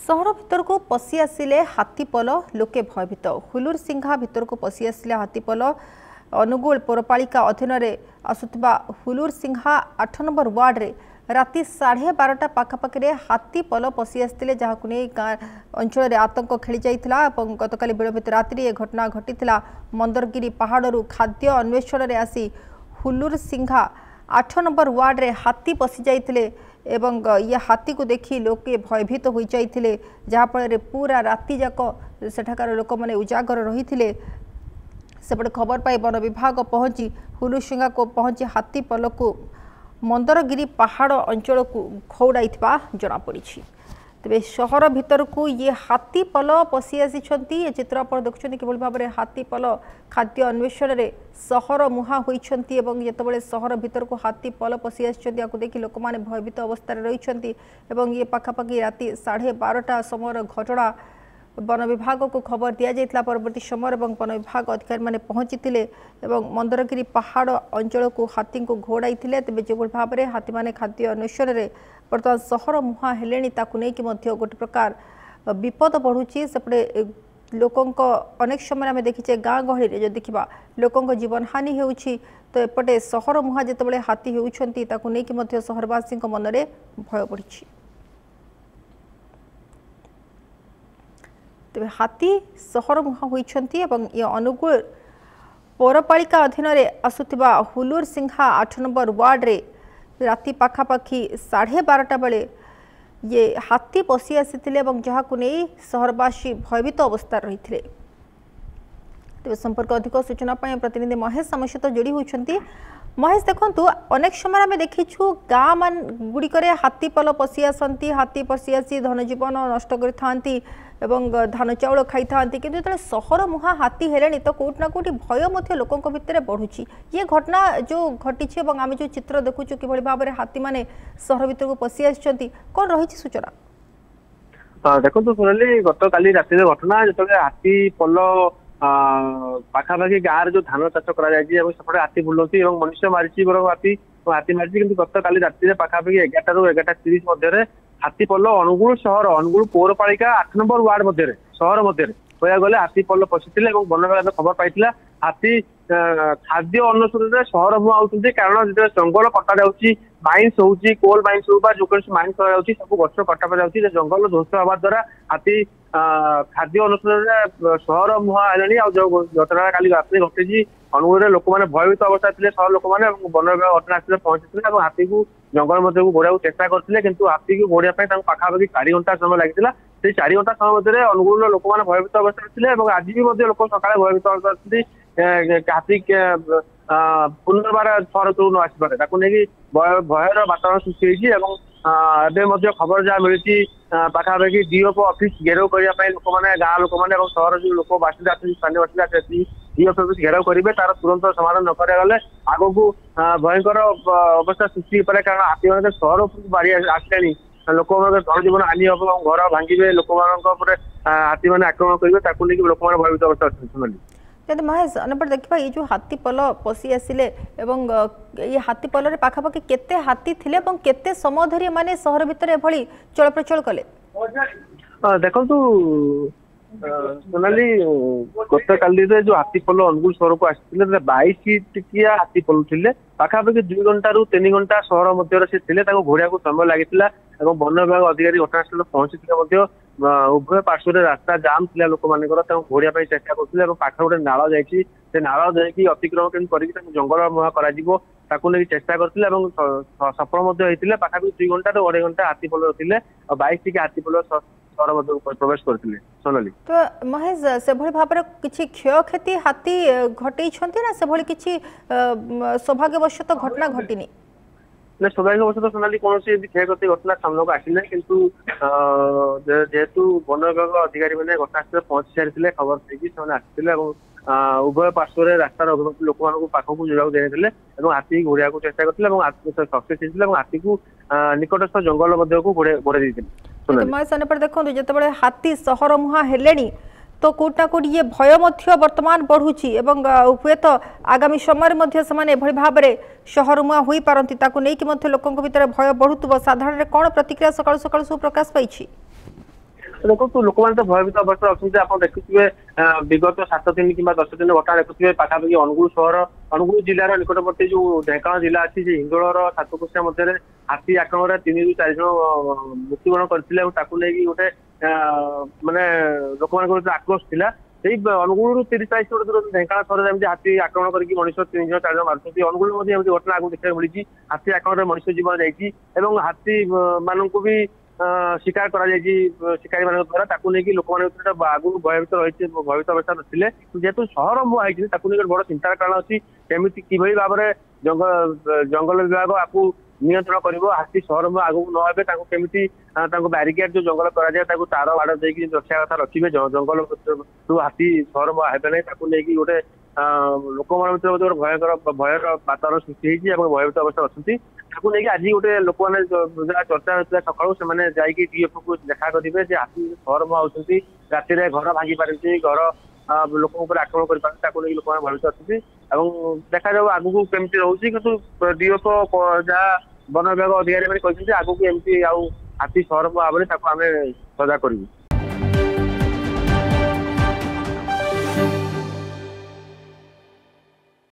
सहर भितर को पशि आसिले हाथीपल लोके भयभीत हुलुर सिंघा भितर को पशि आसिले हाथीपल अनुगुल पौरपालिका अधीन में आसुवा हुलुर सिंघा 8 नंबर वार्ड रे राति 12:30 पाखापाखि हाथीपल पशि आसते जहां नहीं गाँ अंचल आतंक खेली जाता गतकाली विलंबित रात्रि घटना घटी मंदरगिरी पहाड़ू खाद्य अन्वेषण में आसी हुलुर सिंघा 8 नंबर वार्ड रे हाथी पशि जाइथिले एवं ये हाथी को देखी लोके भयभीत हो जाइथिले जहाँफल पूरा राति जाक सेठाकार लोक मैंने उजागर रही सेपटे खबर पाई वन विभाग पहुंची हुलुर सिंघा को पहुंची हाथी पल को मंदरगिरी पहाड़ अंचल को घौड़ाई जनापड़ी। तेज सहर भितर को ये हाथी पल पशि आसी चित्र आप देखुं किभली भाव में हाथी पल खाद्य अन्वेषण में सहर मुहां होती जितेबाला सहर भितर को हाथी पल पशि आसि देखि लोक मैंने भयभीत अवस्था रही ये पाखापाखि राति 12:30 समय घटना वन विभाग को खबर दि जाता परवर्ती समय वन विभाग अधिकारी मैंने पहुंची मंदरगिरी पहाड़ अंचल को हाथी को घोड़ाई तेज जो भाव में हाथी मैंने खाद्य अन्वेषण में बर्तमान सहर मुहां हेले गोटे प्रकार विपद बढ़ुची सेपटे लोकों अनेक समय आम देखीचे गाँ गहली जो देखा लोकों जीवन हानि होउछि तो एपटे सहर मुहां जितेबाला हाथी होउछंती सहरवासी मन में भय बढ़ी। तेज हाथी सहर मुहां होइछंती एवं ये अनुगुल पौरपालिका अधीन में आसुवा हुलुर सिंघा 8 नंबर वार्ड रे राति पाखापाखि 12:30 बेले ये हाथी पशि आसी जहाँ नहीं सहरवासी भयभीत अवस्था रही थे। तेज संपर्क अधिक सूचना प्रतिनिधि महेश आम सहित जोड़ी होती। महेश देखु अनेक समय आम देखीछु गाँ मान गुड़िक हाथी पल पशि आसती हाथी पशि आसी धनजीवन नष्ट करथांती एवं धान चाउल खाई था किंतु जो सहर मुहां हाथी हेले तो कौट ना कौटी भय लोकों भितर बढ़ुची ये घटना जो घटी आम जो चित्र देखुचु कि भाव में हाथी मैंने सहर भितर को पशि आसी कौन रही सूचना? देखो सुनिली गत काली राति घटना जो हाथी पल पाखापाखि गाँव जो धान चाष कर हाथी बुलती मनुष्य मारी हाथी मारी कि गत काली राति पाखापाखि 11 ରୁ 11:30 मध्य हाथी पल अनुगुल सहर अनुगुल पौरपालिका 8 नंबर वार्ड मध्य सहर मध्य कह गले हाथी पल पशिले वन विभाग खबर पाई हाथी खाद्य अन्वेषण में सहर मुहां होती कारण जो जंगल कटा जाऊँगी माइन्स होची कोल माइन्स हो जो माइन्स कराई सब गछ कटा जाऊँगी जंगल ध्वस्त हवा द्वारा हाथी खाद्य अनुसार सहर मुहां हेले जो घटना काली रात घटी अनुगुल लोक मैंने भयभीत अवस्था थे सहर लोक मैंने वन विभाग घटना आस पहुंची हाथी को जंगल मध्य को घोड़ा चेष्टा करते किंतु हाथी को घोड़ा पाखापाखि 4 घंटा समय लगी 4 घंटा समय मध्य अनुगुल लोक मैंने भयभीत अवस्था थे आज भी लोक सकाଳେ भयभीत अवस्था हाथी पुनर्बार सहर न आसपे नहीं भयर वातावरण सृष्टि होती खबर जहाँ मिली पाखापाखि डीओपी ऑफिस घेराव करने लोक मैंने गाँव लोक मैंने सहर जो लोक बासिंदा स्थानीय बासिंदा डीओपी ऑफिस घेराव करेंगे तार तुरंत समाधान न गले आग को भयंकर अवस्था सृष्टि हो पाए कारण हाथी मैंने सहर बारी आसले लोक जनजीवन हानि हम घर भांगे लोक हाथी मैंने आक्रमण करेंगे लोक मैंने भयभीत अवस्था सुनली। महेश अनपट देखा ये जो हाथी पल पशि आसिले ये हाथी पल पाखापाखि केते हाथी थिले केते समय धरी माने सहर भितर एभली चल प्रचल कले? देखो सोनाली गत काली जो हाथी पल अनुगुल सहर को आसते 22 टिकिया हाथी पल थे पाखापाखि 2 घंटा ରୁ 3 घंटा सहर मध्य से घोड़ा को समय लगी वन विभाग अधिकारी घटनास्थल पहुंची उभय पार्श्व रास्ता जाम था लोक मान घोड़ा चेष्टा करते पाख गोटे नाल जा नाल जाकि अतिक्रमण कर जंगल मुहां कर चेष्टा करते सफल पाखापाखि 2 घंटा ରୁ 2.5 घंटा हाथी पल थे 22 टिकिया हाथी पल सहर मध्य प्रवेश करते सोनाली। तो महेश से भाव में किसी क्षयक्षति हाथी घटे ना से किसी सौभाग्यवश तो घटना घटनी ना सौभाग्यवश सोनाली कौन क्षयक्षति घटना सामना को आसी ना किंतु जेहेतु वन विभाग अधिकारी मैंने घटनास्थल पहुंची सारी खबर देकी आसते उभय पार्श्व रास्तार अभिमुख लोक मान पाखक जावाक देते हाथी घोड़ा को चेष्टा करते सक्सेस होते हाथी को निकटस्थ जंगल मध्य को घोड़ाई देते। देखो जो हाथी सहर मुहां हेले तो कौट ना कौट ये भय वर्तमान बढ़ुची हुए तो आगामी समय भाव में सहर मुहां हो पारती नहीं लोकों भीतर भय बढ़ुव साधारण कौन प्रतिक्रिया सकाल सकाल सब प्रकाश पाई? देखो लोक मैंने तो भयभीत अवस्था अच्छा आप देखुए विगत 7 दिन कि 10 दिन घटना देखुए पाखापाखि अनुगुल जिलार निकटवर्ती जो ढेंकानाल जिला अच्छी हिंदोलर सातकोशिया मध्य हाथी आक्रमण 3 ରୁ 4 जन मृत्युवरण करते गोटे मानने लोक मान आक्रोश था अनुगुल 30-40 किलोमीटर दूर ढेंकानाल सहर जमी हाथी आक्रमण करके मनुष्य 3 जन 4 जन मार्च अनुगुल घटना आगे देखा मिली हाथी आक्रमण मनुष्य जीवन जाइए हाथी मानक भी शिकार शिकारी मान द्वारा लोक आगु भयभीत रही भयभीत अवस्था थे जेहेतु सहर मुझे बड़ चिंतार कारण अच्छी केमी कि भाव में जंगल विभाग आपको नियंत्रण कर हाथी सहर आगू नहे केमी बारिकेड जो जंगल कराए तार बाड़ दे रक्षा कथा रखिए जंगल जो हाथी सहर हे ना गोटे लोक भयंकर भयर वातावरण सृष्टि भयभीत अवस्था अच्छा आज गोटे लोक मैंने चर्चा होता सकालू से डीएफओ को देखा करेंगे हाथी सहर मुझे राति घर भांगी पारे घर लोक आक्रमण कर लोक भयभीत अच्छा देखा जाऊ आगू केमती रोचे कि डीएफओ जहाँ वन विभाग अधिकारी मैंने कहते आगू एमती हाथी सहर भाव में आम सजा करूँ।